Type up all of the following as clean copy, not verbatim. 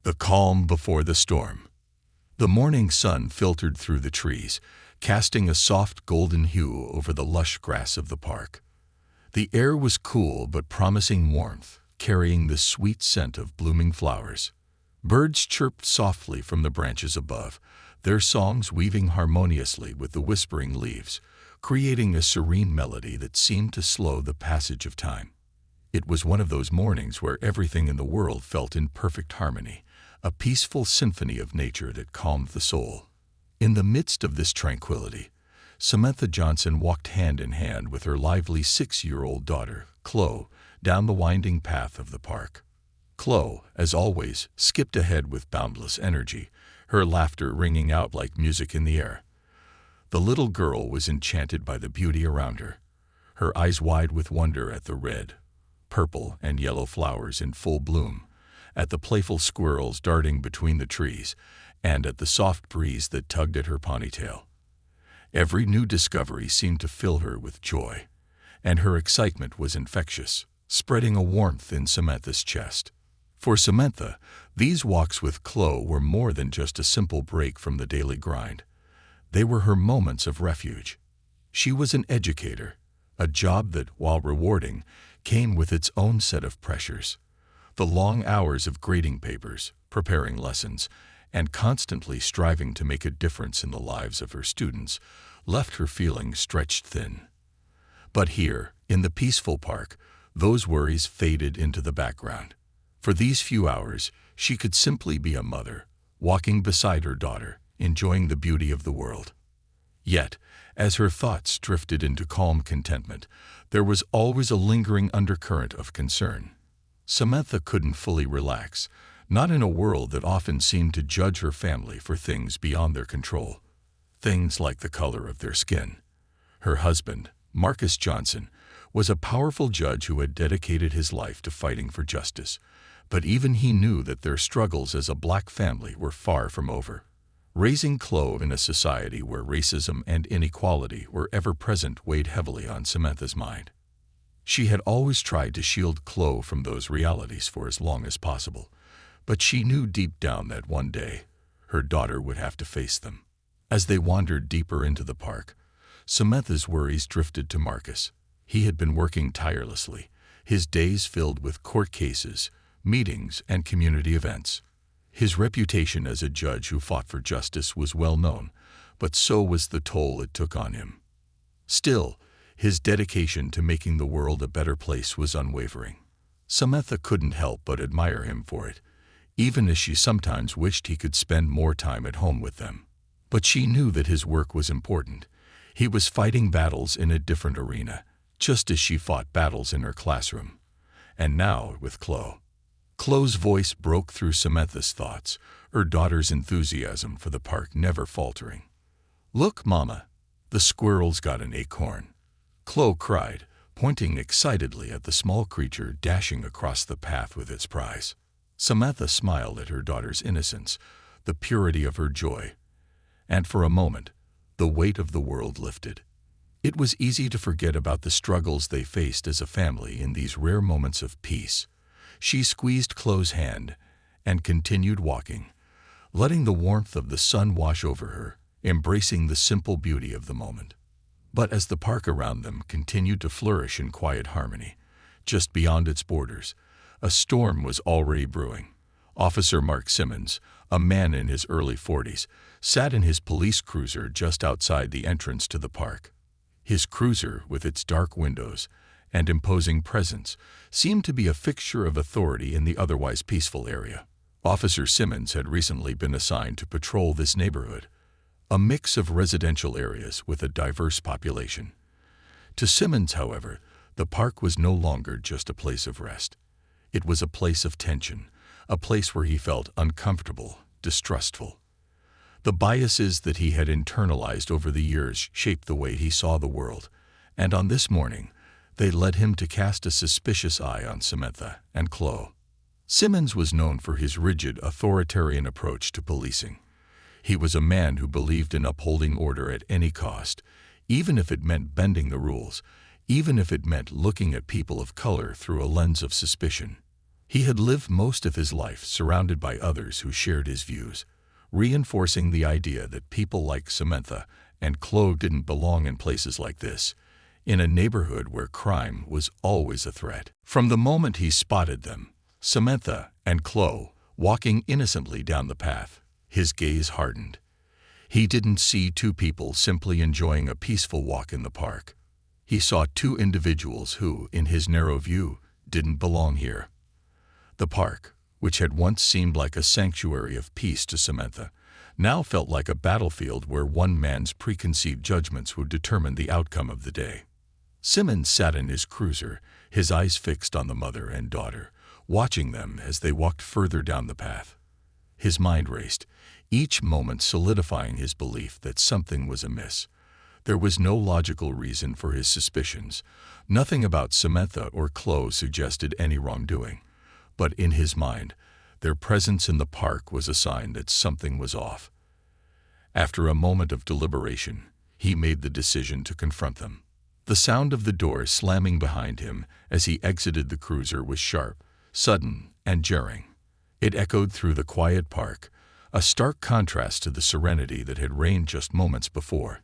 The calm before the storm. The morning sun filtered through the trees, casting a soft golden hue over the lush grass of the park. The air was cool but promising warmth, carrying the sweet scent of blooming flowers. Birds chirped softly from the branches above, their songs weaving harmoniously with the whispering leaves, creating a serene melody that seemed to slow the passage of time. It was one of those mornings where everything in the world felt in perfect harmony, a peaceful symphony of nature that calmed the soul. In the midst of this tranquility, Samantha Johnson walked hand in hand with her lively 6-year-old daughter, Chloe, down the winding path of the park. Chloe, as always, skipped ahead with boundless energy, her laughter ringing out like music in the air. The little girl was enchanted by the beauty around her, her eyes wide with wonder at the red, purple, and yellow flowers in full bloom, at the playful squirrels darting between the trees, and at the soft breeze that tugged at her ponytail. Every new discovery seemed to fill her with joy, and her excitement was infectious, spreading a warmth in Samantha's chest. For Samantha, these walks with Chloe were more than just a simple break from the daily grind. They were her moments of refuge. She was an educator, a job that, while rewarding, came with its own set of pressures. The long hours of grading papers, preparing lessons, and constantly striving to make a difference in the lives of her students left her feeling stretched thin. But here, in the peaceful park, those worries faded into the background. For these few hours, she could simply be a mother, walking beside her daughter, enjoying the beauty of the world. Yet, as her thoughts drifted into calm contentment, there was always a lingering undercurrent of concern. Samantha couldn't fully relax, not in a world that often seemed to judge her family for things beyond their control. Things like the color of their skin. Her husband, Marcus Johnson, was a powerful judge who had dedicated his life to fighting for justice, but even he knew that their struggles as a black family were far from over. Raising Chloe in a society where racism and inequality were ever present weighed heavily on Samantha's mind. She had always tried to shield Chloe from those realities for as long as possible, but she knew deep down that one day, her daughter would have to face them. As they wandered deeper into the park, Samantha's worries drifted to Marcus. He had been working tirelessly, his days filled with court cases, meetings, and community events. His reputation as a judge who fought for justice was well known, but so was the toll it took on him. Still, his dedication to making the world a better place was unwavering. Samantha couldn't help but admire him for it, even as she sometimes wished he could spend more time at home with them. But she knew that his work was important. He was fighting battles in a different arena, just as she fought battles in her classroom. And now, with Chloe. Chloe's voice broke through Samantha's thoughts, her daughter's enthusiasm for the park never faltering. "Look, Mama, the squirrel's got an acorn," Chloe cried, pointing excitedly at the small creature dashing across the path with its prize. Samantha smiled at her daughter's innocence, the purity of her joy, and for a moment, the weight of the world lifted. It was easy to forget about the struggles they faced as a family in these rare moments of peace. She squeezed Chloe's hand and continued walking, letting the warmth of the sun wash over her, embracing the simple beauty of the moment. But as the park around them continued to flourish in quiet harmony, just beyond its borders, a storm was already brewing. Officer Mark Simmons, a man in his early 40s, sat in his police cruiser just outside the entrance to the park. His cruiser, with its dark windows and imposing presence, seemed to be a fixture of authority in the otherwise peaceful area. Officer Simmons had recently been assigned to patrol this neighborhood, a mix of residential areas with a diverse population. To Simmons, however, the park was no longer just a place of rest. It was a place of tension, a place where he felt uncomfortable, distrustful. The biases that he had internalized over the years shaped the way he saw the world, and on this morning, they led him to cast a suspicious eye on Samantha and Chloe. Simmons was known for his rigid, authoritarian approach to policing. He was a man who believed in upholding order at any cost, even if it meant bending the rules, even if it meant looking at people of color through a lens of suspicion. He had lived most of his life surrounded by others who shared his views, reinforcing the idea that people like Samantha and Chloe didn't belong in places like this, in a neighborhood where crime was always a threat. From the moment he spotted them, Samantha and Chloe, walking innocently down the path, his gaze hardened. He didn't see two people simply enjoying a peaceful walk in the park. He saw two individuals who, in his narrow view, didn't belong here. The park, which had once seemed like a sanctuary of peace to Samantha, now felt like a battlefield where one man's preconceived judgments would determine the outcome of the day. Simmons sat in his cruiser, his eyes fixed on the mother and daughter, watching them as they walked further down the path. His mind raced, each moment solidifying his belief that something was amiss. There was no logical reason for his suspicions. Nothing about Samantha or Chloe suggested any wrongdoing. But in his mind, their presence in the park was a sign that something was off. After a moment of deliberation, he made the decision to confront them. The sound of the door slamming behind him as he exited the cruiser was sharp, sudden, and jarring. It echoed through the quiet park, a stark contrast to the serenity that had reigned just moments before.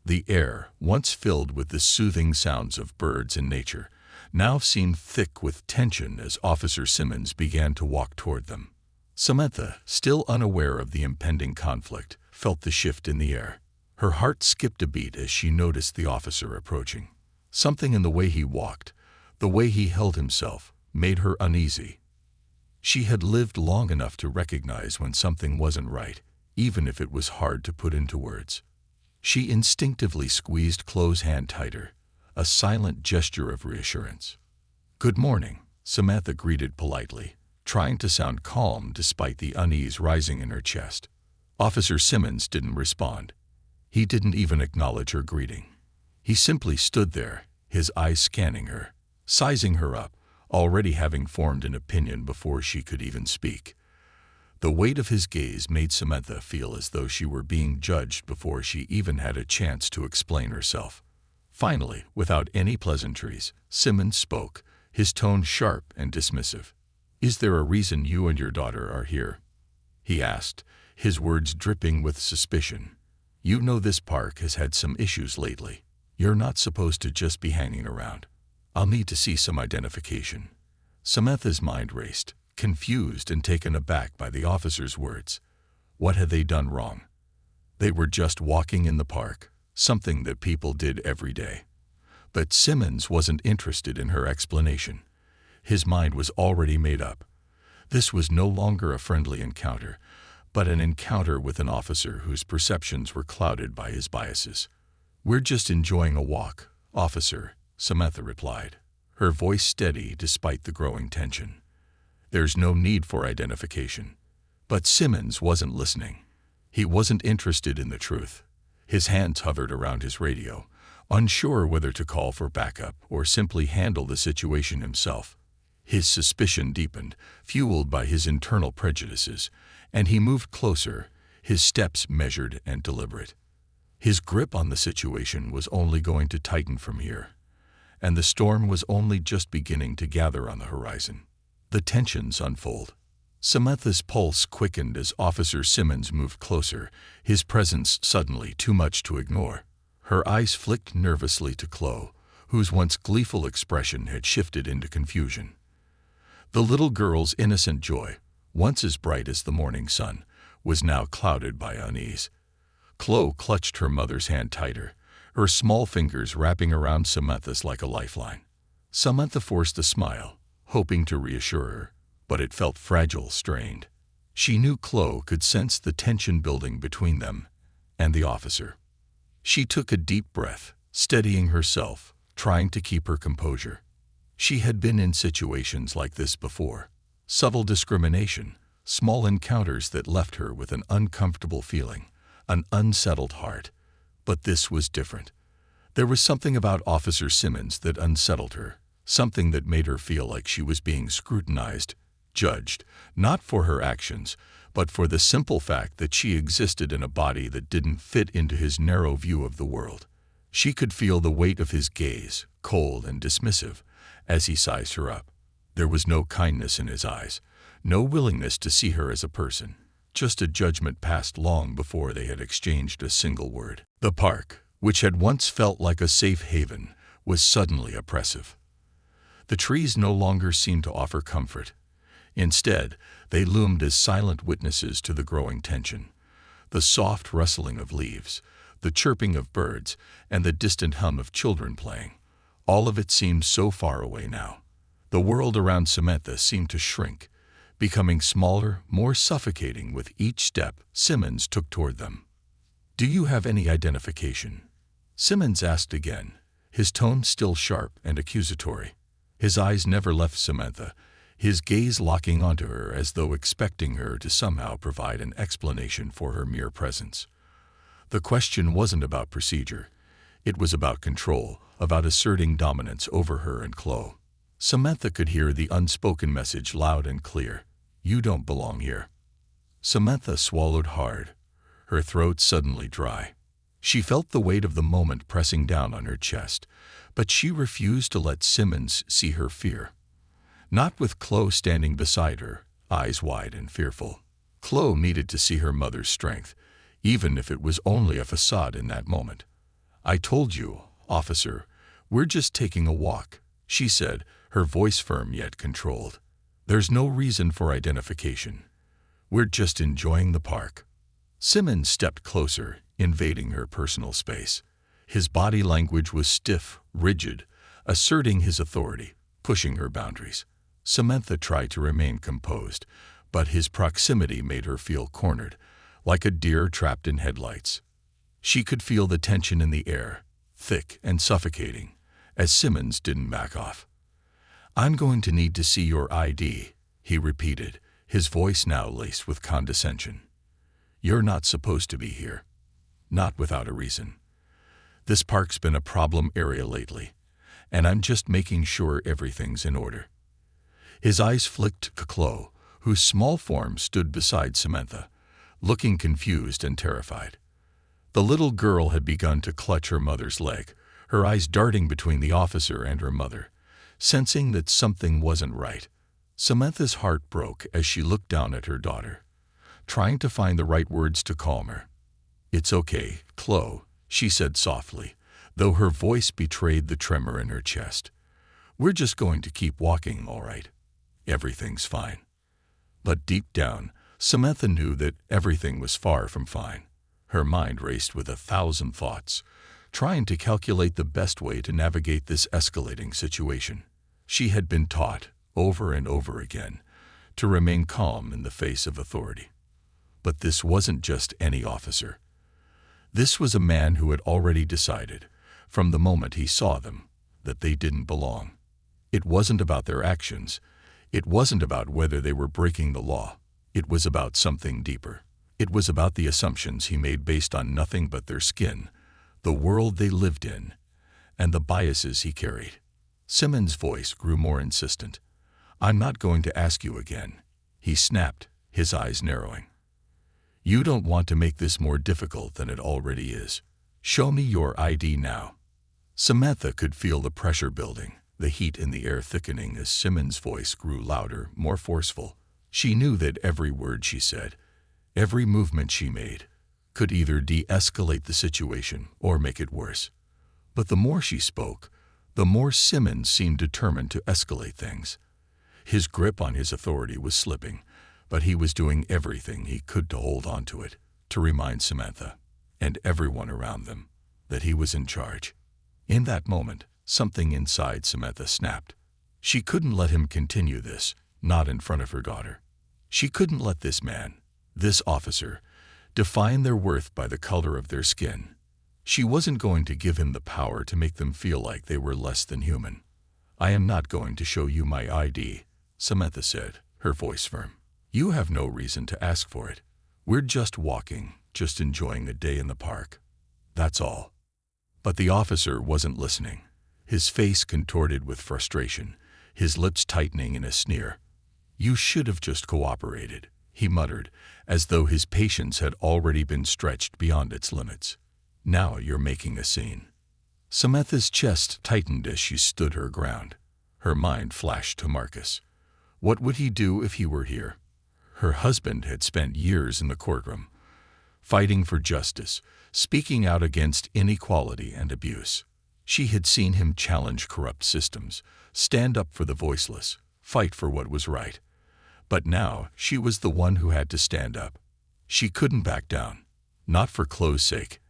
The air, once filled with the soothing sounds of birds and nature, now seemed thick with tension as Officer Simmons began to walk toward them. Samantha, still unaware of the impending conflict, felt the shift in the air. Her heart skipped a beat as she noticed the officer approaching. Something in the way he walked, the way he held himself, made her uneasy. She had lived long enough to recognize when something wasn't right, even if it was hard to put into words. She instinctively squeezed Chloe's hand tighter, a silent gesture of reassurance. "Good morning," Samantha greeted politely, trying to sound calm despite the unease rising in her chest. Officer Simmons didn't respond. He didn't even acknowledge her greeting. He simply stood there, his eyes scanning her, sizing her up, already having formed an opinion before she could even speak. The weight of his gaze made Samantha feel as though she were being judged before she even had a chance to explain herself. Finally, without any pleasantries, Simmons spoke, his tone sharp and dismissive. "Is there a reason you and your daughter are here?" he asked, his words dripping with suspicion. "You know this park has had some issues lately. You're not supposed to just be hanging around. I'll need to see some identification." Samantha's mind raced, confused and taken aback by the officer's words. What had they done wrong? They were just walking in the park, something that people did every day. But Simmons wasn't interested in her explanation. His mind was already made up. This was no longer a friendly encounter, but an encounter with an officer whose perceptions were clouded by his biases. "We're just enjoying a walk, officer," Samantha replied, her voice steady despite the growing tension. "There's no need for identification." But Simmons wasn't listening. He wasn't interested in the truth. His hands hovered around his radio, unsure whether to call for backup or simply handle the situation himself. His suspicion deepened, fueled by his internal prejudices, and he moved closer, his steps measured and deliberate. His grip on the situation was only going to tighten from here, and the storm was only just beginning to gather on the horizon. The tensions unfold. Samantha's pulse quickened as Officer Simmons moved closer, his presence suddenly too much to ignore. Her eyes flicked nervously to Chloe, whose once gleeful expression had shifted into confusion. The little girl's innocent joy, once as bright as the morning sun, was now clouded by unease. Chloe clutched her mother's hand tighter, her small fingers wrapping around Samantha's like a lifeline. Samantha forced a smile, hoping to reassure her, but it felt fragile, strained. She knew Chloe could sense the tension building between them and the officer. She took a deep breath, steadying herself, trying to keep her composure. She had been in situations like this before. Subtle discrimination, small encounters that left her with an uncomfortable feeling, an unsettled heart. But this was different. There was something about Officer Simmons that unsettled her, something that made her feel like she was being scrutinized, judged, not for her actions, but for the simple fact that she existed in a body that didn't fit into his narrow view of the world. She could feel the weight of his gaze, cold and dismissive, as he sized her up. There was no kindness in his eyes, no willingness to see her as a person, just a judgment passed long before they had exchanged a single word. The park, which had once felt like a safe haven, was suddenly oppressive. The trees no longer seemed to offer comfort. Instead, they loomed as silent witnesses to the growing tension. The soft rustling of leaves, the chirping of birds, and the distant hum of children playing, all of it seemed so far away now. The world around Samantha seemed to shrink, becoming smaller, more suffocating with each step Simmons took toward them. "Do you have any identification?" Simmons asked again, his tone still sharp and accusatory. His eyes never left Samantha, his gaze locking onto her as though expecting her to somehow provide an explanation for her mere presence. The question wasn't about procedure. It was about control, about asserting dominance over her and Chloe. Samantha could hear the unspoken message loud and clear. "You don't belong here." Samantha swallowed hard, her throat suddenly dry. She felt the weight of the moment pressing down on her chest, but she refused to let Simmons see her fear. Not with Chloe standing beside her, eyes wide and fearful. Chloe needed to see her mother's strength, even if it was only a facade in that moment. "I told you, officer, we're just taking a walk," she said, her voice firm yet controlled. "There's no reason for identification. We're just enjoying the park." Simmons stepped closer, invading her personal space. His body language was stiff, rigid, asserting his authority, pushing her boundaries. Samantha tried to remain composed, but his proximity made her feel cornered, like a deer trapped in headlights. She could feel the tension in the air, thick and suffocating, as Simmons didn't back off. "I'm going to need to see your ID," he repeated, his voice now laced with condescension. "You're not supposed to be here. Not without a reason. This park's been a problem area lately, and I'm just making sure everything's in order." His eyes flicked to Chloe, whose small form stood beside Samantha, looking confused and terrified. The little girl had begun to clutch her mother's leg, her eyes darting between the officer and her mother, sensing that something wasn't right. Samantha's heart broke as she looked down at her daughter, trying to find the right words to calm her. "It's okay, Chloe," she said softly, though her voice betrayed the tremor in her chest. "We're just going to keep walking, all right? Everything's fine." But deep down, Samantha knew that everything was far from fine. Her mind raced with 1,000 thoughts, trying to calculate the best way to navigate this escalating situation. She had been taught, over and over again, to remain calm in the face of authority. But this wasn't just any officer. This was a man who had already decided, from the moment he saw them, that they didn't belong. It wasn't about their actions. It wasn't about whether they were breaking the law. It was about something deeper. It was about the assumptions he made based on nothing but their skin, the world they lived in, and the biases he carried. Simmons' voice grew more insistent. "I'm not going to ask you again," he snapped, his eyes narrowing. "You don't want to make this more difficult than it already is. Show me your ID now." Samantha could feel the pressure building, the heat in the air thickening as Simmons' voice grew louder, more forceful. She knew that every word she said, every movement she made, could either de-escalate the situation or make it worse. But the more she spoke, the more Simmons seemed determined to escalate things. His grip on his authority was slipping, but he was doing everything he could to hold on to it, to remind Samantha, and everyone around them, that he was in charge. In that moment, something inside Samantha snapped. She couldn't let him continue this, not in front of her daughter. She couldn't let this man, this officer, define their worth by the color of their skin. She wasn't going to give him the power to make them feel like they were less than human. "I am not going to show you my ID," Samantha said, her voice firm. "You have no reason to ask for it. We're just walking, just enjoying a day in the park. That's all." But the officer wasn't listening, his face contorted with frustration, his lips tightening in a sneer. "You should have just cooperated," he muttered, as though his patience had already been stretched beyond its limits. "Now you're making a scene." Samantha's chest tightened as she stood her ground. Her mind flashed to Marcus. What would he do if he were here? Her husband had spent years in the courtroom, fighting for justice, speaking out against inequality and abuse. She had seen him challenge corrupt systems, stand up for the voiceless, fight for what was right. But now she was the one who had to stand up. She couldn't back down, not for Chloe's sake,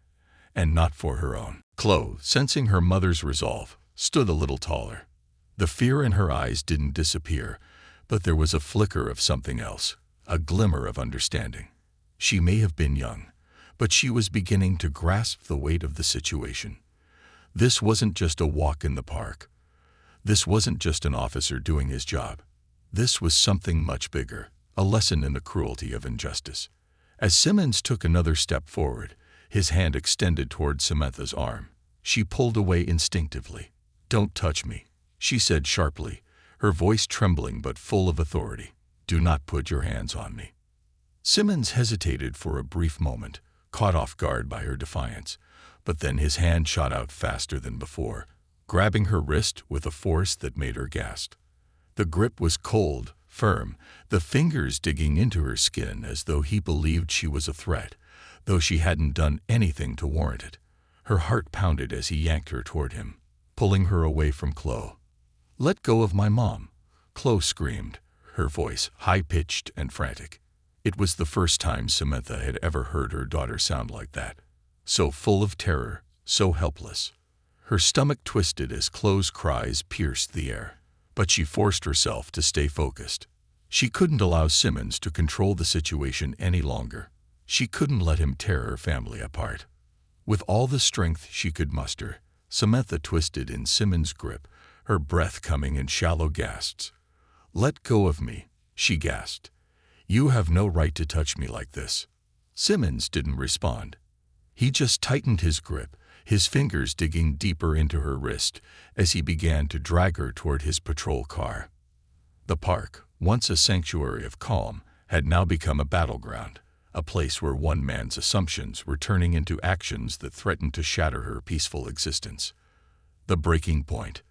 and not for her own. Chloe, sensing her mother's resolve, stood a little taller. The fear in her eyes didn't disappear, but there was a flicker of something else, a glimmer of understanding. She may have been young, but she was beginning to grasp the weight of the situation. This wasn't just a walk in the park. This wasn't just an officer doing his job. This was something much bigger, a lesson in the cruelty of injustice. As Simmons took another step forward, his hand extended toward Samantha's arm. She pulled away instinctively. "Don't touch me," she said sharply, her voice trembling but full of authority. "Do not put your hands on me." Simmons hesitated for a brief moment, caught off guard by her defiance, but then his hand shot out faster than before, grabbing her wrist with a force that made her gasp. The grip was cold, firm, the fingers digging into her skin as though he believed she was a threat, though she hadn't done anything to warrant it. Her heart pounded as he yanked her toward him, pulling her away from Chloe. "Let go of my mom," Chloe screamed, her voice high-pitched and frantic. It was the first time Samantha had ever heard her daughter sound like that, so full of terror, so helpless. Her stomach twisted as Chloe's cries pierced the air, but she forced herself to stay focused. She couldn't allow Simmons to control the situation any longer. She couldn't let him tear her family apart. With all the strength she could muster, Samantha twisted in Simmons' grip, her breath coming in shallow gasps. "Let go of me," she gasped. "You have no right to touch me like this." Simmons didn't respond. He just tightened his grip, his fingers digging deeper into her wrist as he began to drag her toward his patrol car. The park, once a sanctuary of calm, had now become a battleground, a place where one man's assumptions were turning into actions that threatened to shatter her peaceful existence. The breaking point.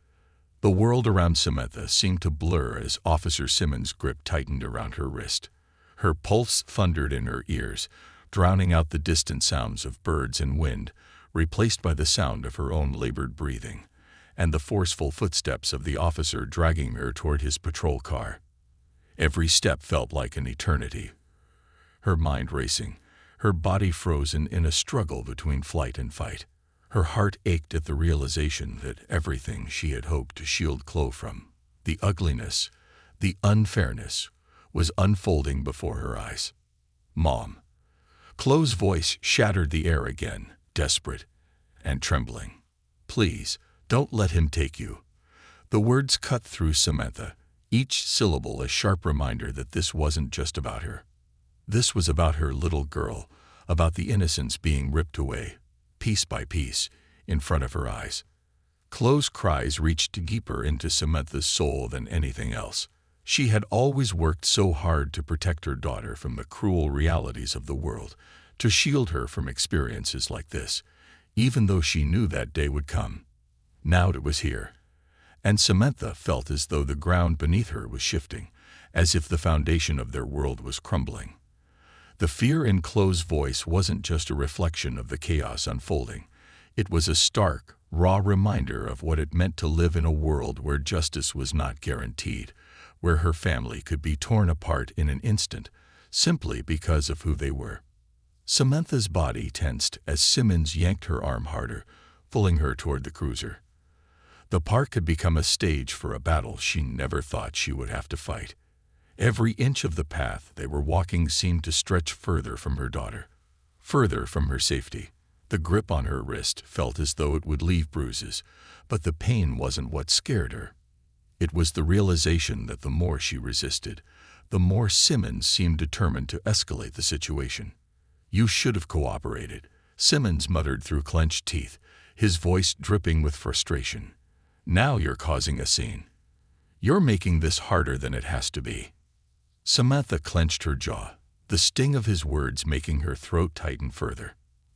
The world around Samantha seemed to blur as Officer Simmons' grip tightened around her wrist. Her pulse thundered in her ears, drowning out the distant sounds of birds and wind, replaced by the sound of her own labored breathing, and the forceful footsteps of the officer dragging her toward his patrol car. Every step felt like an eternity. Her mind racing, her body frozen in a struggle between flight and fight. Her heart ached at the realization that everything she had hoped to shield Chloe from, the ugliness, the unfairness, was unfolding before her eyes. "Mom." Chloe's voice shattered the air again, desperate and trembling. "Please, don't let him take you." The words cut through Samantha, each syllable a sharp reminder that this wasn't just about her. This was about her little girl, about the innocence being ripped away, piece by piece, in front of her eyes. Chloe's cries reached deeper into Samantha's soul than anything else. She had always worked so hard to protect her daughter from the cruel realities of the world, to shield her from experiences like this, even though she knew that day would come. Now it was here, and Samantha felt as though the ground beneath her was shifting, as if the foundation of their world was crumbling. The fear in Chloe's voice wasn't just a reflection of the chaos unfolding. It was a stark, raw reminder of what it meant to live in a world where justice was not guaranteed, where her family could be torn apart in an instant, simply because of who they were. Samantha's body tensed as Simmons yanked her arm harder, pulling her toward the cruiser. The park had become a stage for a battle she never thought she would have to fight. Every inch of the path they were walking seemed to stretch further from her daughter, further from her safety. The grip on her wrist felt as though it would leave bruises, but the pain wasn't what scared her. It was the realization that the more she resisted, the more Simmons seemed determined to escalate the situation. "You should have cooperated," Simmons muttered through clenched teeth, his voice dripping with frustration. "Now you're causing a scene. You're making this harder than it has to be." Samantha clenched her jaw, the sting of his words making her throat tighten further.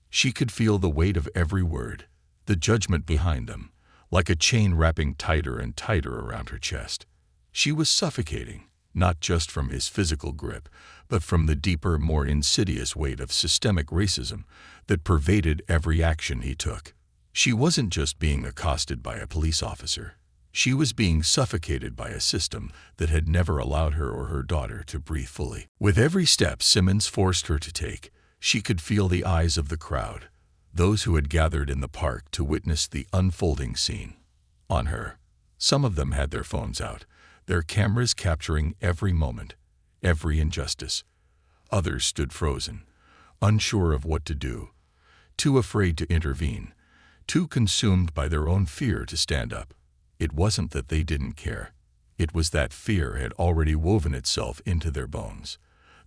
She could feel the weight of every word, the judgment behind them, like a chain wrapping tighter and tighter around her chest. She was suffocating, not just from his physical grip, but from the deeper, more insidious weight of systemic racism that pervaded every action he took. She wasn't just being accosted by a police officer. She was being suffocated by a system that had never allowed her or her daughter to breathe fully. With every step Simmons forced her to take, she could feel the eyes of the crowd, those who had gathered in the park to witness the unfolding scene, on her. Some of them had their phones out, their cameras capturing every moment, every injustice. Others stood frozen, unsure of what to do, too afraid to intervene, too consumed by their own fear to stand up. It wasn't that they didn't care. It was that fear had already woven itself into their bones.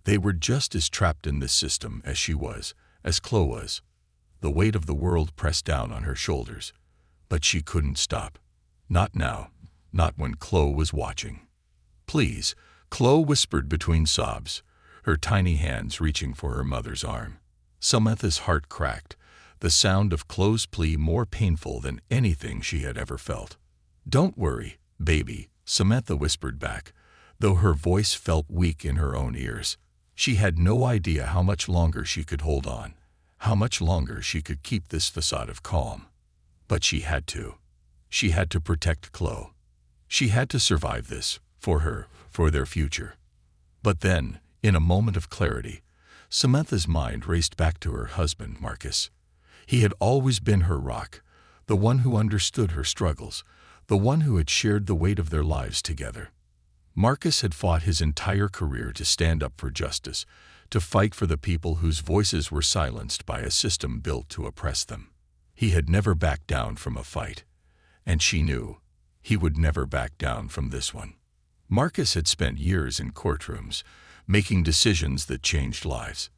They were just as trapped in this system as she was, as Chloe was. The weight of the world pressed down on her shoulders. But she couldn't stop. Not now. Not when Chloe was watching. "Please," Chloe whispered between sobs, her tiny hands reaching for her mother's arm. Samantha's heart cracked, the sound of Chloe's plea more painful than anything she had ever felt. "Don't worry, baby," Samantha whispered back, though her voice felt weak in her own ears. She had no idea how much longer she could hold on, how much longer she could keep this facade of calm. But she had to. She had to protect Chloe. She had to survive this, for her, for their future. But then, in a moment of clarity, Samantha's mind raced back to her husband, Marcus. He had always been her rock, the one who understood her struggles, the one who had shared the weight of their lives together. Marcus had fought his entire career to stand up for justice, to fight for the people whose voices were silenced by a system built to oppress them. He had never backed down from a fight, and she knew he would never back down from this one. Marcus had spent years in courtrooms, making decisions that changed lives.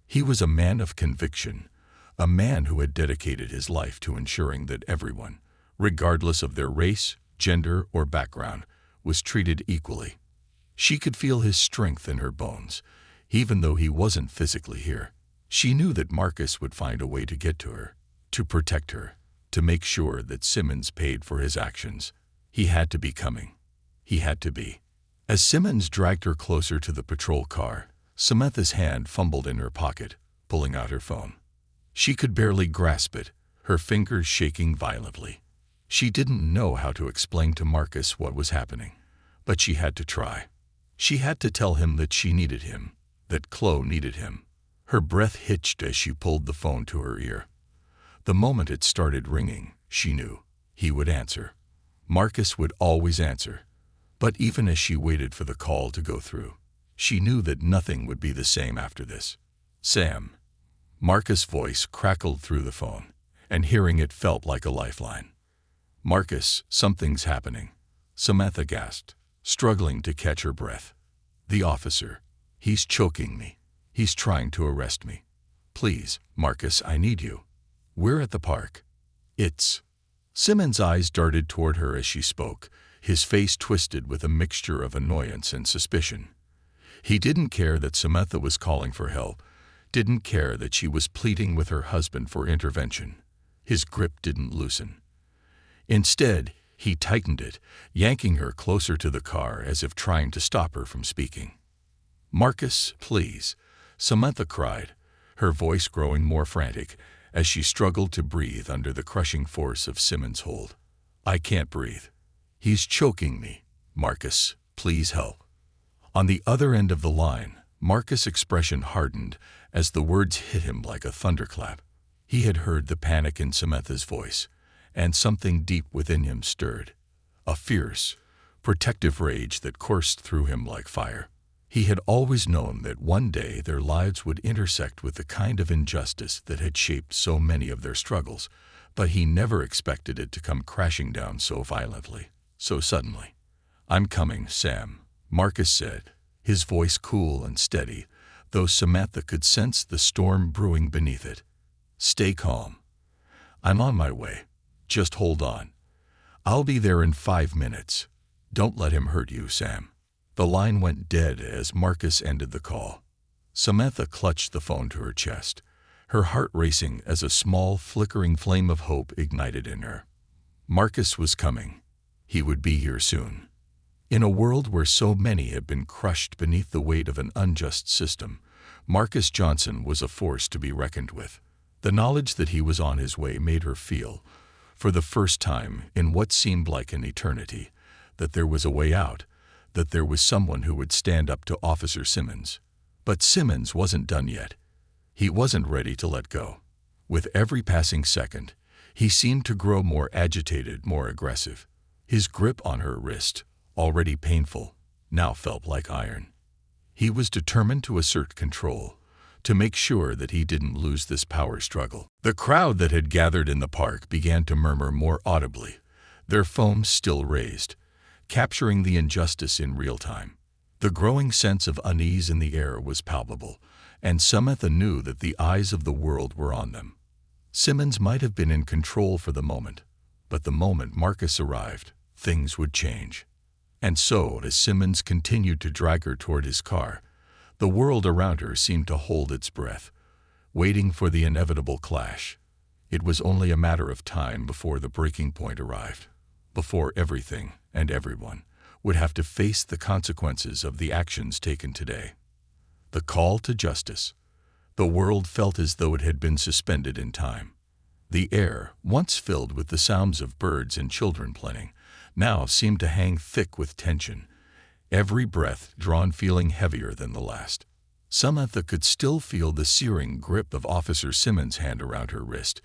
He was a man of conviction, a man who had dedicated his life to ensuring that everyone, regardless of their race, gender, or background, was treated equally. She could feel his strength in her bones, even though he wasn't physically here. She knew that Marcus would find a way to get to her, to protect her, to make sure that Simmons paid for his actions. He had to be coming. He had to be. As Simmons dragged her closer to the patrol car, Samantha's hand fumbled in her pocket, pulling out her phone. She could barely grasp it, her fingers shaking violently. She didn't know how to explain to Marcus what was happening, but she had to try. She had to tell him that she needed him, that Chloe needed him. Her breath hitched as she pulled the phone to her ear. The moment it started ringing, she knew he would answer. Marcus would always answer. But even as she waited for the call to go through, she knew that nothing would be the same after this. "Sam." Marcus' voice crackled through the phone, and hearing it felt like a lifeline. "Marcus, something's happening," Samantha gasped, struggling to catch her breath. "The officer. He's choking me. He's trying to arrest me. Please, Marcus, I need you. We're at the park. It's..." Simmons' eyes darted toward her as she spoke, his face twisted with a mixture of annoyance and suspicion. He didn't care that Samantha was calling for help, didn't care that she was pleading with her husband for intervention. His grip didn't loosen. Instead, he tightened it, yanking her closer to the car as if trying to stop her from speaking. "Marcus, please," Samantha cried, her voice growing more frantic as she struggled to breathe under the crushing force of Simmons' hold. "I can't breathe. He's choking me. Marcus, please help." On the other end of the line, Marcus' expression hardened as the words hit him like a thunderclap. He had heard the panic in Samantha's voice, and something deep within him stirred. A fierce, protective rage that coursed through him like fire. He had always known that one day their lives would intersect with the kind of injustice that had shaped so many of their struggles, but he never expected it to come crashing down so violently, so suddenly. "I'm coming, Sam," Marcus said, his voice cool and steady, though Samantha could sense the storm brewing beneath it. "Stay calm. I'm on my way. Just hold on. I'll be there in 5 minutes. Don't let him hurt you, Sam." The line went dead as Marcus ended the call. Samantha clutched the phone to her chest, her heart racing as a small, flickering flame of hope ignited in her. Marcus was coming. He would be here soon. In a world where so many have been crushed beneath the weight of an unjust system, Marcus Johnson was a force to be reckoned with. The knowledge that he was on his way made her feel, for the first time in what seemed like an eternity, that there was a way out, that there was someone who would stand up to Officer Simmons. But Simmons wasn't done yet. He wasn't ready to let go. With every passing second, he seemed to grow more agitated, more aggressive. His grip on her wrist, already painful, now felt like iron. He was determined to assert control, to make sure that he didn't lose this power struggle. The crowd that had gathered in the park began to murmur more audibly, their foams still raised, capturing the injustice in real time. The growing sense of unease in the air was palpable, and Samantha knew that the eyes of the world were on them. Simmons might have been in control for the moment, but the moment Marcus arrived, things would change. And so, as Simmons continued to drag her toward his car, the world around her seemed to hold its breath, waiting for the inevitable clash. It was only a matter of time before the breaking point arrived, before everything and everyone would have to face the consequences of the actions taken today. The call to justice. The world felt as though it had been suspended in time. The air, once filled with the sounds of birds and children playing, now seemed to hang thick with tension, every breath drawn feeling heavier than the last. Samantha could still feel the searing grip of Officer Simmons' hand around her wrist,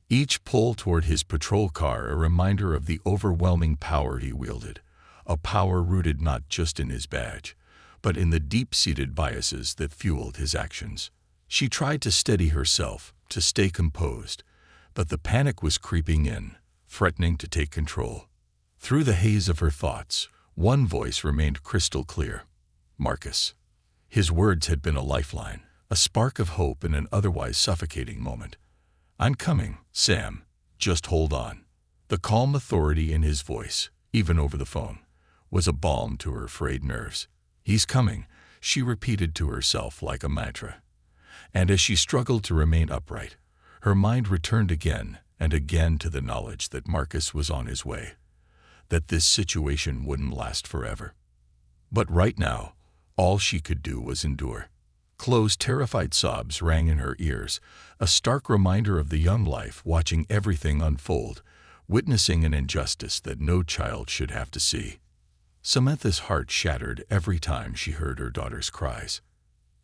each pull toward his patrol car a reminder of the overwhelming power he wielded, a power rooted not just in his badge, but in the deep-seated biases that fueled his actions. She tried to steady herself, to stay composed, but the panic was creeping in, threatening to take control. Through the haze of her thoughts, one voice remained crystal clear. Marcus. His words had been a lifeline, a spark of hope in an otherwise suffocating moment. I'm coming, Sam. Just hold on. The calm authority in his voice, even over the phone, was a balm to her frayed nerves. He's coming, she repeated to herself like a mantra. And as she struggled to remain upright, her mind returned again and again to the knowledge that Marcus was on his way, that this situation wouldn't last forever. But right now, all she could do was endure. Chloe's terrified sobs rang in her ears, a stark reminder of the young life watching everything unfold, witnessing an injustice that no child should have to see. Samantha's heart shattered every time she heard her daughter's cries.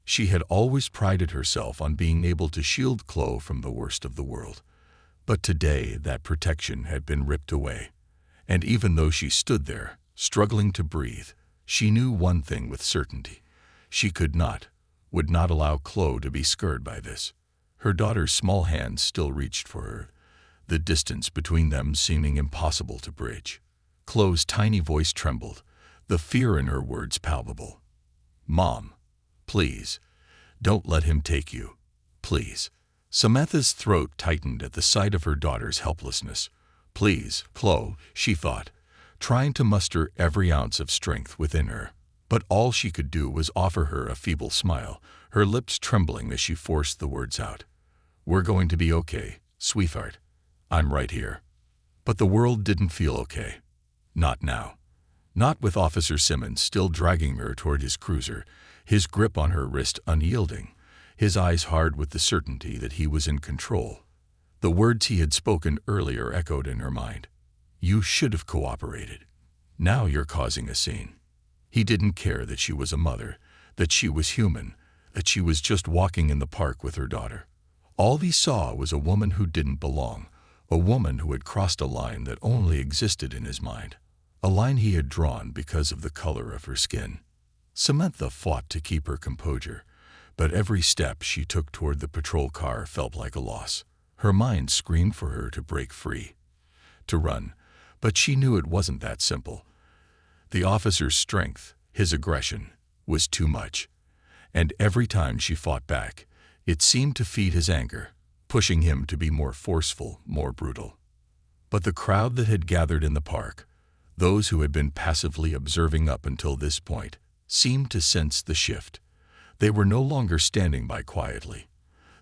She had always prided herself on being able to shield Chloe from the worst of the world. But today that protection had been ripped away. And even though she stood there, struggling to breathe, she knew one thing with certainty. She would not allow Chloe to be scared by this. Her daughter's small hands still reached for her, the distance between them seeming impossible to bridge. Chloe's tiny voice trembled, the fear in her words palpable. Mom, please, don't let him take you. Please. Samantha's throat tightened at the sight of her daughter's helplessness. Please, Chloe, she thought, trying to muster every ounce of strength within her. But all she could do was offer her a feeble smile, her lips trembling as she forced the words out. We're going to be okay, sweetheart. I'm right here. But the world didn't feel okay. Not now. Not with Officer Simmons still dragging her toward his cruiser, his grip on her wrist unyielding, his eyes hard with the certainty that he was in control. The words he had spoken earlier echoed in her mind. You should have cooperated. Now you're causing a scene. He didn't care that she was a mother, that she was human, that she was just walking in the park with her daughter. All he saw was a woman who didn't belong, a woman who had crossed a line that only existed in his mind, a line he had drawn because of the color of her skin. Samantha fought to keep her composure, but every step she took toward the patrol car felt like a loss. Her mind screamed for her to break free, to run, but she knew it wasn't that simple. The officer's strength, his aggression, was too much, and every time she fought back, it seemed to feed his anger, pushing him to be more forceful, more brutal. But the crowd that had gathered in the park, those who had been passively observing up until this point, seemed to sense the shift. They were no longer standing by quietly.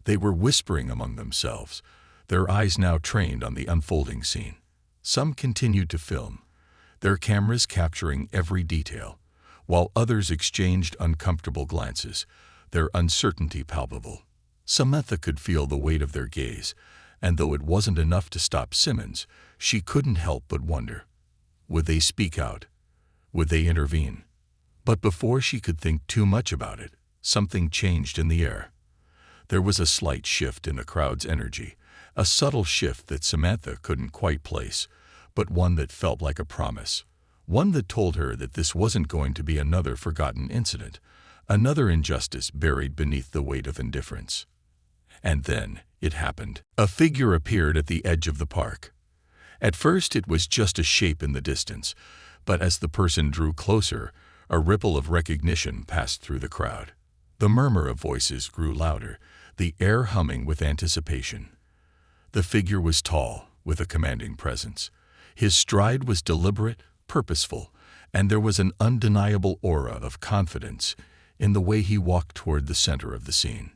They were whispering among themselves, their eyes now trained on the unfolding scene. Some continued to film, their cameras capturing every detail, while others exchanged uncomfortable glances, their uncertainty palpable. Samantha could feel the weight of their gaze, and though it wasn't enough to stop Simmons, she couldn't help but wonder. Would they speak out? Would they intervene? But before she could think too much about it, something changed in the air. There was a slight shift in the crowd's energy, a subtle shift that Samantha couldn't quite place, but one that felt like a promise. One that told her that this wasn't going to be another forgotten incident, another injustice buried beneath the weight of indifference. And then it happened. A figure appeared at the edge of the park. At first it was just a shape in the distance, but as the person drew closer, a ripple of recognition passed through the crowd. The murmur of voices grew louder, the air humming with anticipation. The figure was tall, with a commanding presence. His stride was deliberate, purposeful, and there was an undeniable aura of confidence in the way he walked toward the center of the scene.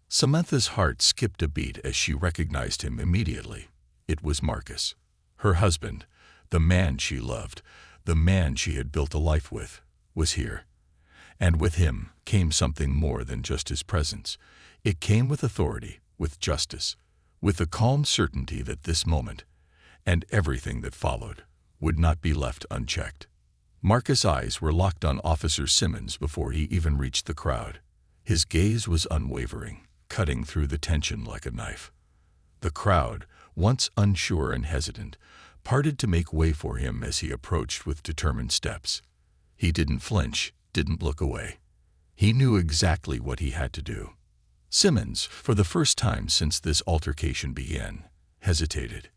Samantha's heart skipped a beat as she recognized him immediately. It was Marcus. Her husband, the man she loved, the man she had built a life with, was here. And with him came something more than just his presence. It came with authority, with justice, with the calm certainty that this moment, and everything that followed, would not be left unchecked. Marcus' eyes were locked on Officer Simmons before he even reached the crowd. His gaze was unwavering, cutting through the tension like a knife. The crowd, once unsure and hesitant, parted to make way for him as he approached with determined steps. He didn't flinch, didn't look away. He knew exactly what he had to do. Simmons, for the first time since this altercation began, hesitated.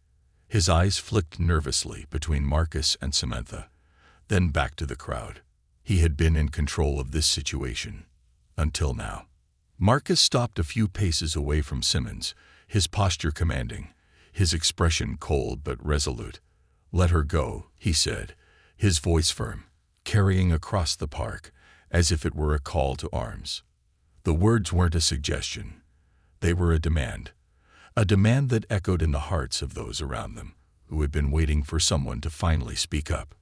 His eyes flicked nervously between Marcus and Samantha, then back to the crowd. He had been in control of this situation, until now. Marcus stopped a few paces away from Simmons, his posture commanding, his expression cold but resolute. "Let her go," he said, his voice firm, carrying across the park, as if it were a call to arms. The words weren't a suggestion. They were a demand that echoed in the hearts of those around them, who had been waiting for someone to finally speak up.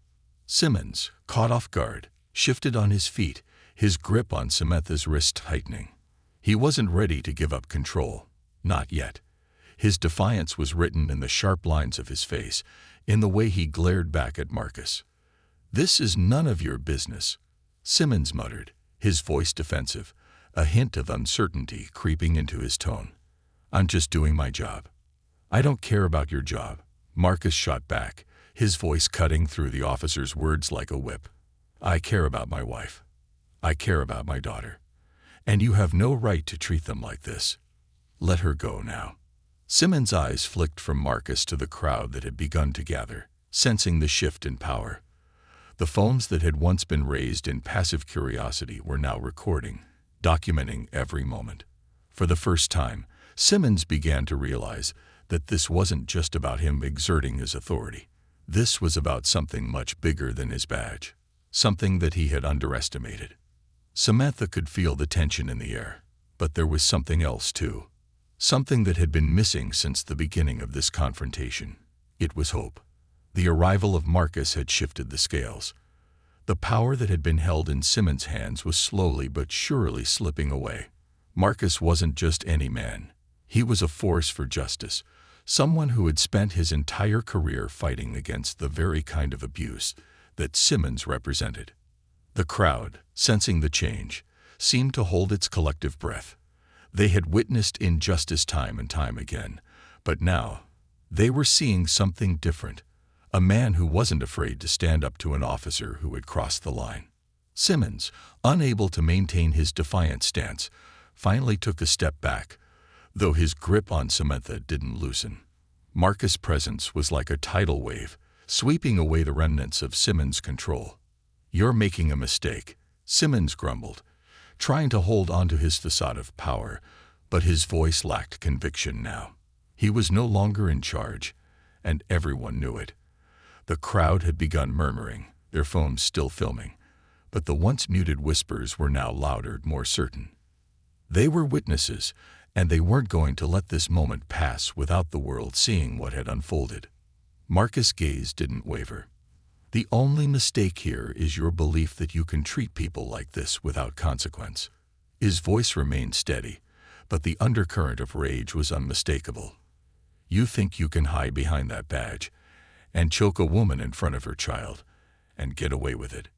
Simmons, caught off guard, shifted on his feet, his grip on Samantha's wrist tightening. He wasn't ready to give up control. Not yet. His defiance was written in the sharp lines of his face, in the way he glared back at Marcus. "This is none of your business," Simmons muttered, his voice defensive, a hint of uncertainty creeping into his tone. "I'm just doing my job." "I don't care about your job," Marcus shot back, his voice cutting through the officer's words like a whip. "I care about my wife. I care about my daughter. And you have no right to treat them like this. Let her go now." Simmons' eyes flicked from Marcus to the crowd that had begun to gather, sensing the shift in power. The phones that had once been raised in passive curiosity were now recording, documenting every moment. For the first time, Simmons began to realize that this wasn't just about him exerting his authority. This was about something much bigger than his badge, something that he had underestimated. Samantha could feel the tension in the air, but there was something else too. Something that had been missing since the beginning of this confrontation. It was hope. The arrival of Marcus had shifted the scales. The power that had been held in Simmons' hands was slowly but surely slipping away. Marcus wasn't just any man. He was a force for justice, someone who had spent his entire career fighting against the very kind of abuse that Simmons represented. The crowd, sensing the change, seemed to hold its collective breath. They had witnessed injustice time and time again, but now they were seeing something different. A man who wasn't afraid to stand up to an officer who had crossed the line. Simmons, unable to maintain his defiant stance, finally took a step back, though his grip on Samantha didn't loosen. Marcus' presence was like a tidal wave, sweeping away the remnants of Simmons' control. "You're making a mistake," Simmons grumbled, trying to hold onto his facade of power, but his voice lacked conviction now. He was no longer in charge, and everyone knew it. The crowd had begun murmuring, their phones still filming, but the once muted whispers were now louder, more certain. They were witnesses, and they weren't going to let this moment pass without the world seeing what had unfolded. Marcus' gaze didn't waver. The only mistake here is your belief that you can treat people like this without consequence. His voice remained steady, but the undercurrent of rage was unmistakable. You think you can hide behind that badge and choke a woman in front of her child and get away with it?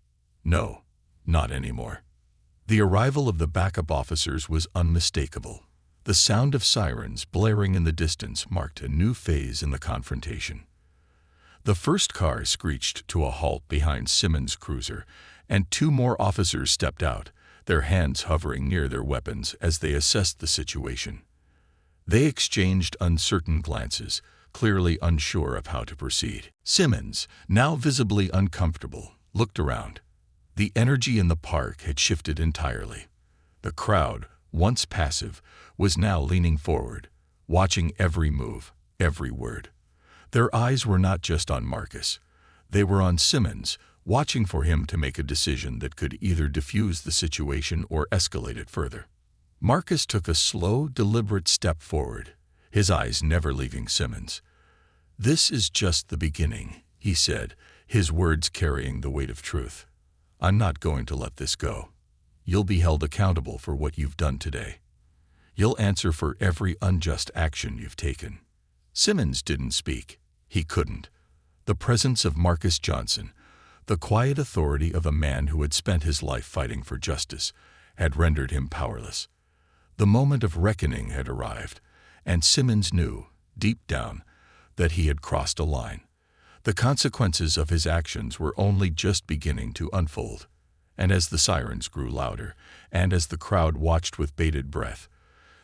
No, not anymore. The arrival of the backup officers was unmistakable. The sound of sirens blaring in the distance marked a new phase in the confrontation. The first car screeched to a halt behind Simmons' cruiser, and two more officers stepped out, their hands hovering near their weapons as they assessed the situation. They exchanged uncertain glances, clearly unsure of how to proceed. Simmons, now visibly uncomfortable, looked around. The energy in the park had shifted entirely. The crowd, once passive, was now leaning forward, watching every move, every word. Their eyes were not just on Marcus. They were on Simmons, watching for him to make a decision that could either defuse the situation or escalate it further. Marcus took a slow, deliberate step forward, his eyes never leaving Simmons. "This is just the beginning," he said, his words carrying the weight of truth. "I'm not going to let this go. You'll be held accountable for what you've done today. You'll answer for every unjust action you've taken." Simmons didn't speak. He couldn't. The presence of Marcus Johnson, the quiet authority of a man who had spent his life fighting for justice, had rendered him powerless. The moment of reckoning had arrived, and Simmons knew, deep down, that he had crossed a line. The consequences of his actions were only just beginning to unfold. And as the sirens grew louder, and as the crowd watched with bated breath,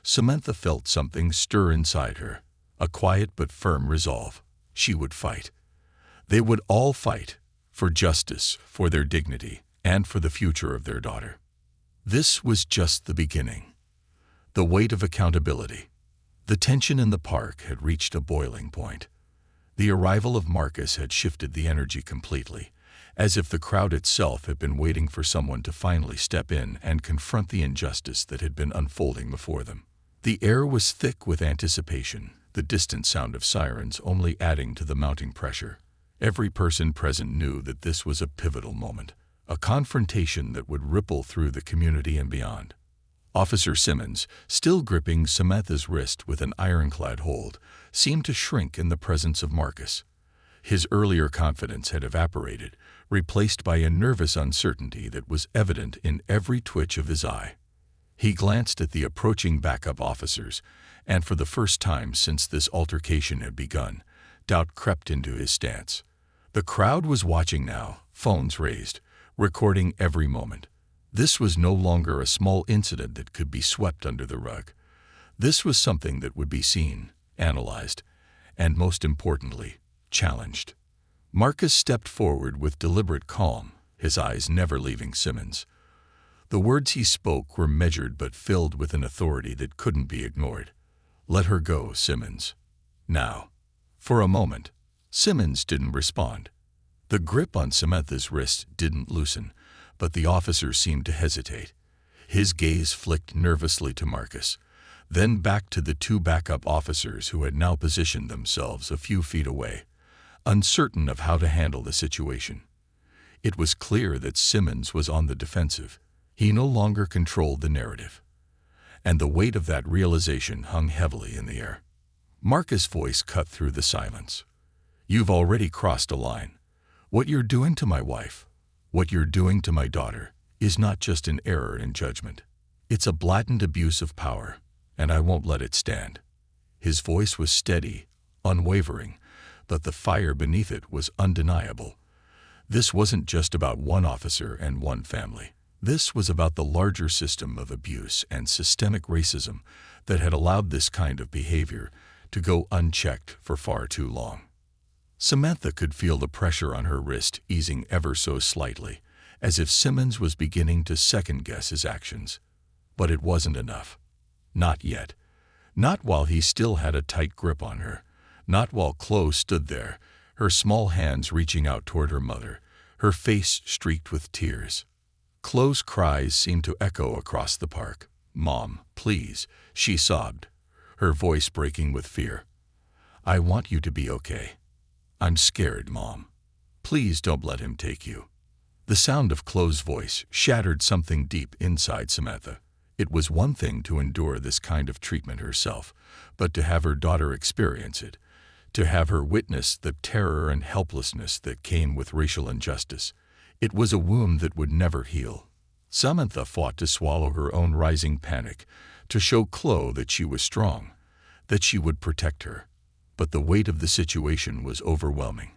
Samantha felt something stir inside her, a quiet but firm resolve. She would fight. They would all fight, for justice, for their dignity, and for the future of their daughter. This was just the beginning. The weight of accountability. The tension in the park had reached a boiling point. The arrival of Marcus had shifted the energy completely, as if the crowd itself had been waiting for someone to finally step in and confront the injustice that had been unfolding before them. The air was thick with anticipation, the distant sound of sirens only adding to the mounting pressure. Every person present knew that this was a pivotal moment, a confrontation that would ripple through the community and beyond. Officer Simmons, still gripping Samantha's wrist with an ironclad hold, seemed to shrink in the presence of Marcus. His earlier confidence had evaporated, replaced by a nervous uncertainty that was evident in every twitch of his eye. He glanced at the approaching backup officers, and for the first time since this altercation had begun, doubt crept into his stance. The crowd was watching now, phones raised, recording every moment. This was no longer a small incident that could be swept under the rug. This was something that would be seen, analyzed, and most importantly, challenged. Marcus stepped forward with deliberate calm, his eyes never leaving Simmons. The words he spoke were measured but filled with an authority that couldn't be ignored. "Let her go, Simmons. Now." For a moment, Simmons didn't respond. The grip on Samantha's wrist didn't loosen, but the officer seemed to hesitate. His gaze flicked nervously to Marcus, then back to the two backup officers who had now positioned themselves a few feet away, uncertain of how to handle the situation. It was clear that Simmons was on the defensive. He no longer controlled the narrative. And the weight of that realization hung heavily in the air. Marcus' voice cut through the silence. "You've already crossed a line. What you're doing to my wife, what you're doing to my daughter, is not just an error in judgment. It's a blatant abuse of power, and I won't let it stand." His voice was steady, unwavering, but the fire beneath it was undeniable. This wasn't just about one officer and one family. This was about the larger system of abuse and systemic racism that had allowed this kind of behavior to go unchecked for far too long. Samantha could feel the pressure on her wrist easing ever so slightly, as if Simmons was beginning to second-guess his actions. But it wasn't enough. Not yet. Not while he still had a tight grip on her. Not while Chloe stood there, her small hands reaching out toward her mother, her face streaked with tears. Chloe's cries seemed to echo across the park. "Mom, please," she sobbed, her voice breaking with fear. "I want you to be okay. "I'm scared, Mom. Please don't let him take you." The sound of Chloe's voice shattered something deep inside Samantha. It was one thing to endure this kind of treatment herself, but to have her daughter experience it, to have her witness the terror and helplessness that came with racial injustice, it was a wound that would never heal. Samantha fought to swallow her own rising panic, to show Chloe that she was strong, that she would protect her. But the weight of the situation was overwhelming,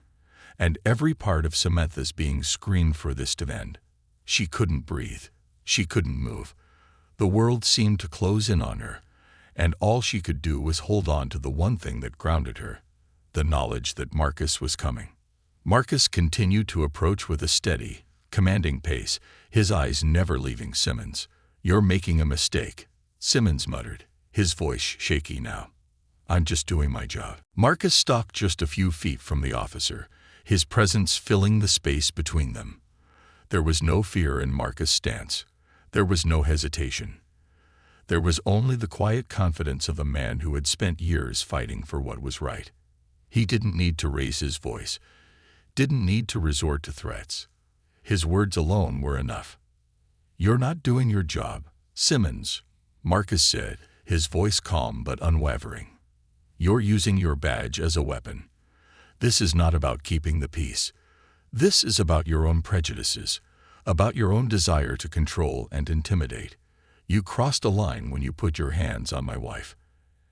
and every part of Samantha's being screamed for this to end. She couldn't breathe. She couldn't move. The world seemed to close in on her, and all she could do was hold on to the one thing that grounded her, the knowledge that Marcus was coming. Marcus continued to approach with a steady, commanding pace, his eyes never leaving Simmons. "You're making a mistake," Simmons muttered, his voice shaky now. "I'm just doing my job." Marcus stalked just a few feet from the officer, his presence filling the space between them. There was no fear in Marcus' stance. There was no hesitation. There was only the quiet confidence of a man who had spent years fighting for what was right. He didn't need to raise his voice, didn't need to resort to threats. His words alone were enough. "You're not doing your job, Simmons," Marcus said, his voice calm but unwavering. "You're using your badge as a weapon. This is not about keeping the peace. This is about your own prejudices, about your own desire to control and intimidate. You crossed a line when you put your hands on my wife,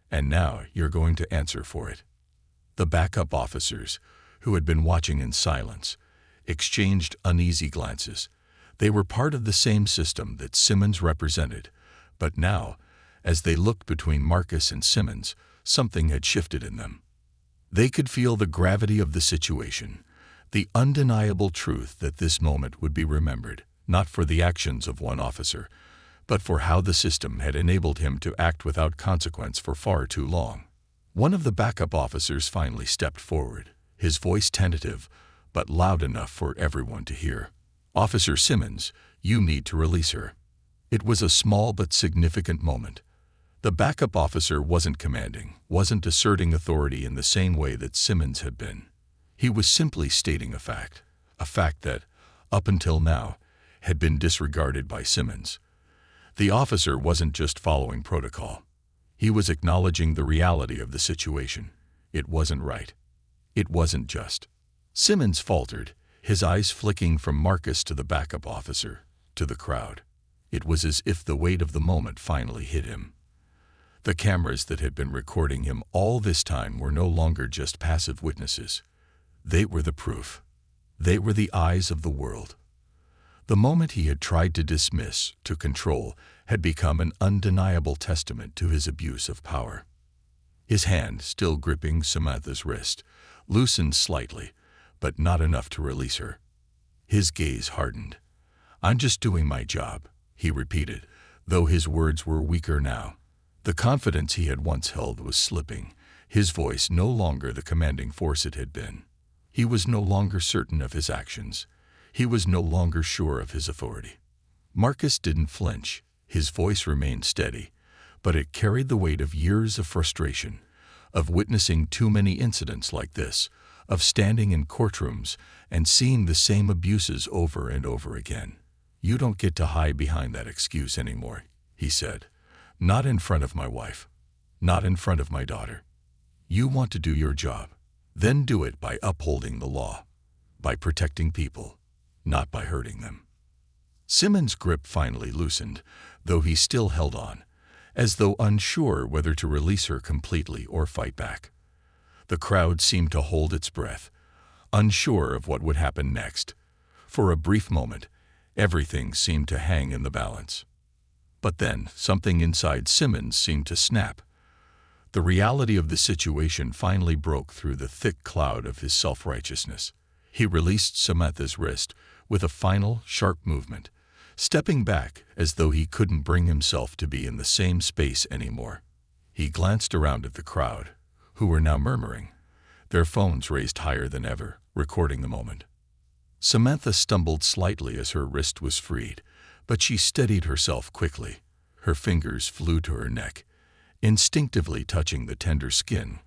and now you're going to answer for it." The backup officers, who had been watching in silence, exchanged uneasy glances. They were part of the same system that Simmons represented, but now, as they looked between Marcus and Simmons, something had shifted in them. They could feel the gravity of the situation, the undeniable truth that this moment would be remembered, not for the actions of one officer, but for how the system had enabled him to act without consequence for far too long. One of the backup officers finally stepped forward, his voice tentative, but loud enough for everyone to hear. "Officer Simmons, you need to release her." It was a small but significant moment. The backup officer wasn't commanding, wasn't asserting authority in the same way that Simmons had been. He was simply stating a fact that, up until now, had been disregarded by Simmons. The officer wasn't just following protocol. He was acknowledging the reality of the situation. It wasn't right. It wasn't just. Simmons faltered, his eyes flicking from Marcus to the backup officer, to the crowd. It was as if the weight of the moment finally hit him. The cameras that had been recording him all this time were no longer just passive witnesses. They were the proof. They were the eyes of the world. The moment he had tried to dismiss, to control, had become an undeniable testament to his abuse of power. His hand, still gripping Samantha's wrist, loosened slightly, but not enough to release her. His gaze hardened. "I'm just doing my job," he repeated, though his words were weaker now. The confidence he had once held was slipping, his voice no longer the commanding force it had been. He was no longer certain of his actions. He was no longer sure of his authority. Marcus didn't flinch. His voice remained steady, but it carried the weight of years of frustration, of witnessing too many incidents like this, of standing in courtrooms and seeing the same abuses over and over again. "You don't get to hide behind that excuse anymore," he said. "Not in front of my wife. Not in front of my daughter. You want to do your job. Then do it by upholding the law, by protecting people, not by hurting them." Simmons' grip finally loosened, though he still held on, as though unsure whether to release her completely or fight back. The crowd seemed to hold its breath, unsure of what would happen next. For a brief moment, everything seemed to hang in the balance. But then, something inside Simmons seemed to snap. The reality of the situation finally broke through the thick cloud of his self-righteousness. He released Samantha's wrist with a final, sharp movement, stepping back as though he couldn't bring himself to be in the same space anymore. He glanced around at the crowd, who were now murmuring, their phones raised higher than ever, recording the moment. Samantha stumbled slightly as her wrist was freed, but she steadied herself quickly. Her fingers flew to her neck, instinctively touching the tender skin,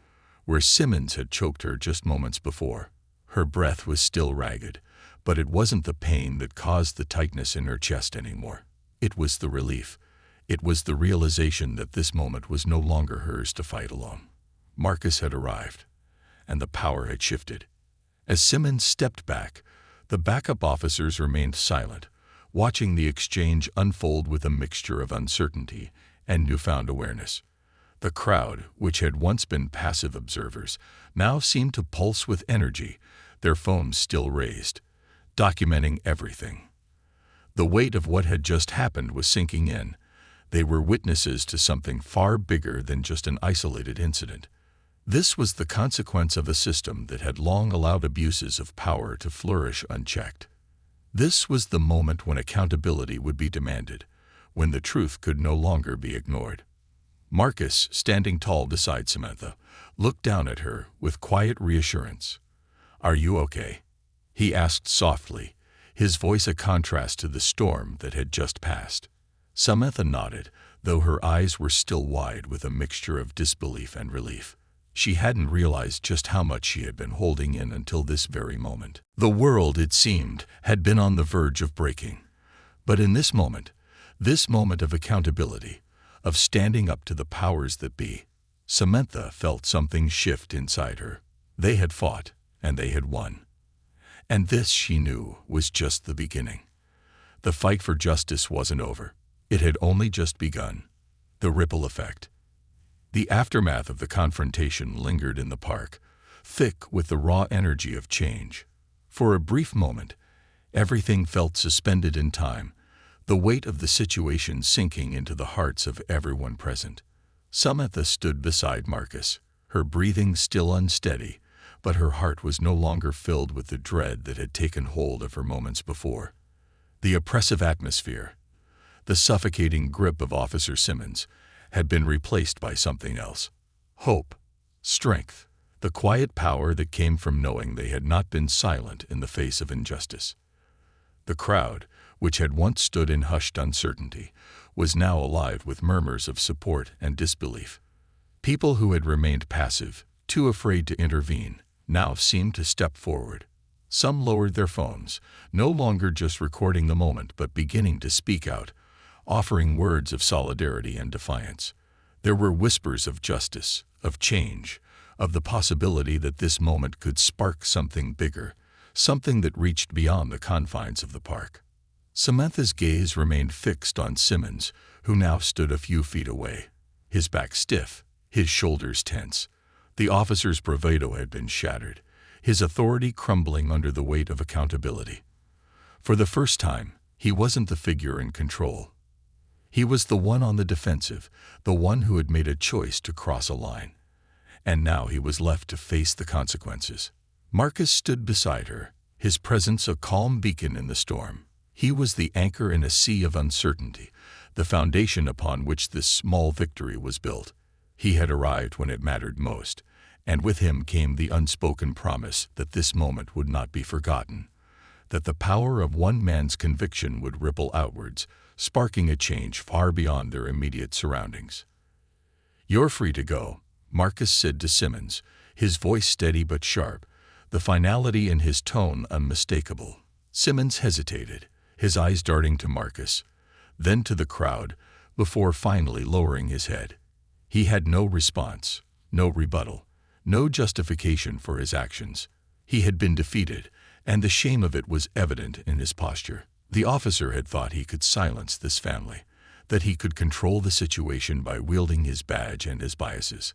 where Simmons had choked her just moments before. Her breath was still ragged, but it wasn't the pain that caused the tightness in her chest anymore. It was the relief. It was the realization that this moment was no longer hers to fight alone. Marcus had arrived, and the power had shifted. As Simmons stepped back, the backup officers remained silent, watching the exchange unfold with a mixture of uncertainty and newfound awareness. The crowd, which had once been passive observers, now seemed to pulse with energy, their phones still raised, documenting everything. The weight of what had just happened was sinking in. They were witnesses to something far bigger than just an isolated incident. This was the consequence of a system that had long allowed abuses of power to flourish unchecked. This was the moment when accountability would be demanded, when the truth could no longer be ignored. Marcus, standing tall beside Samantha, looked down at her with quiet reassurance. "Are you okay?" he asked softly, his voice a contrast to the storm that had just passed. Samantha nodded, though her eyes were still wide with a mixture of disbelief and relief. She hadn't realized just how much she had been holding in until this very moment. The world, it seemed, had been on the verge of breaking. But in this moment of accountability, of standing up to the powers that be, Samantha felt something shift inside her. They had fought, and they had won. And this, she knew, was just the beginning. The fight for justice wasn't over. It had only just begun. The ripple effect. The aftermath of the confrontation lingered in the park, thick with the raw energy of change. For a brief moment, everything felt suspended in time, the weight of the situation sinking into the hearts of everyone present. Samantha stood beside Marcus, her breathing still unsteady, but her heart was no longer filled with the dread that had taken hold of her moments before. The oppressive atmosphere, the suffocating grip of Officer Simmons, had been replaced by something else. Hope, strength, the quiet power that came from knowing they had not been silent in the face of injustice. The crowd, which had once stood in hushed uncertainty, was now alive with murmurs of support and disbelief. People who had remained passive, too afraid to intervene, now seemed to step forward. Some lowered their phones, no longer just recording the moment but beginning to speak out, offering words of solidarity and defiance. There were whispers of justice, of change, of the possibility that this moment could spark something bigger, something that reached beyond the confines of the park. Samantha's gaze remained fixed on Simmons, who now stood a few feet away, his back stiff, his shoulders tense. The officer's bravado had been shattered, his authority crumbling under the weight of accountability. For the first time, he wasn't the figure in control. He was the one on the defensive, the one who had made a choice to cross a line. And now he was left to face the consequences. Marcus stood beside her, his presence a calm beacon in the storm. He was the anchor in a sea of uncertainty, the foundation upon which this small victory was built. He had arrived when it mattered most, and with him came the unspoken promise that this moment would not be forgotten, that the power of one man's conviction would ripple outwards, sparking a change far beyond their immediate surroundings. "You're free to go," Marcus said to Simmons, his voice steady but sharp, the finality in his tone unmistakable. Simmons hesitated, his eyes darting to Marcus, then to the crowd, before finally lowering his head. He had no response, no rebuttal, no justification for his actions. He had been defeated, and the shame of it was evident in his posture. The officer had thought he could silence this family, that he could control the situation by wielding his badge and his biases.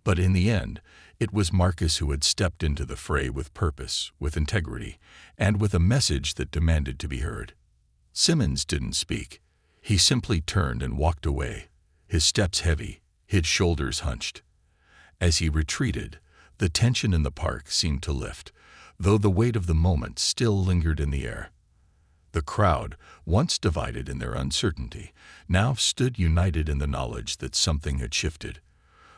But in the end, it was Marcus who had stepped into the fray with purpose, with integrity, and with a message that demanded to be heard. Simmons didn't speak. He simply turned and walked away, his steps heavy, his shoulders hunched. As he retreated, the tension in the park seemed to lift, though the weight of the moment still lingered in the air. The crowd, once divided in their uncertainty, now stood united in the knowledge that something had shifted.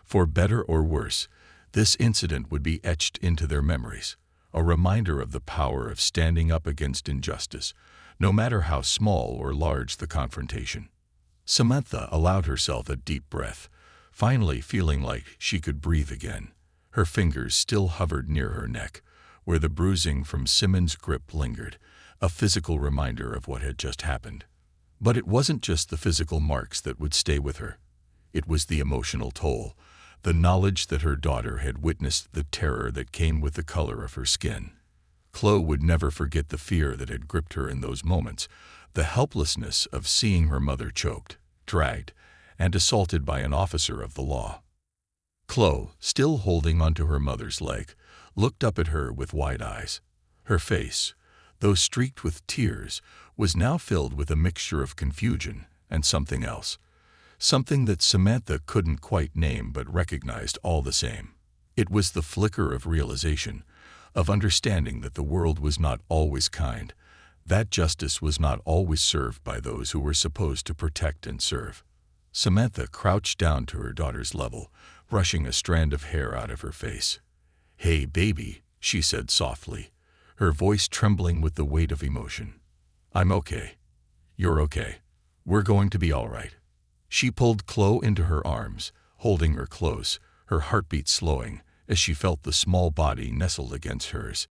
For better or worse, this incident would be etched into their memories, a reminder of the power of standing up against injustice, no matter how small or large the confrontation. Samantha allowed herself a deep breath, finally feeling like she could breathe again. Her fingers still hovered near her neck, where the bruising from Simmons' grip lingered, a physical reminder of what had just happened. But it wasn't just the physical marks that would stay with her. It was the emotional toll, the knowledge that her daughter had witnessed the terror that came with the color of her skin. Chloe would never forget the fear that had gripped her in those moments, the helplessness of seeing her mother choked, dragged, and assaulted by an officer of the law. Chloe, still holding onto her mother's leg, looked up at her with wide eyes. Her face, though streaked with tears, was now filled with a mixture of confusion and something else. Something that Samantha couldn't quite name but recognized all the same. It was the flicker of realization, of understanding that the world was not always kind, that justice was not always served by those who were supposed to protect and serve. Samantha crouched down to her daughter's level, brushing a strand of hair out of her face. "Hey, baby," she said softly, her voice trembling with the weight of emotion. "I'm okay. You're okay. We're going to be all right." She pulled Chloe into her arms, holding her close, her heartbeat slowing as she felt the small body nestled against hers.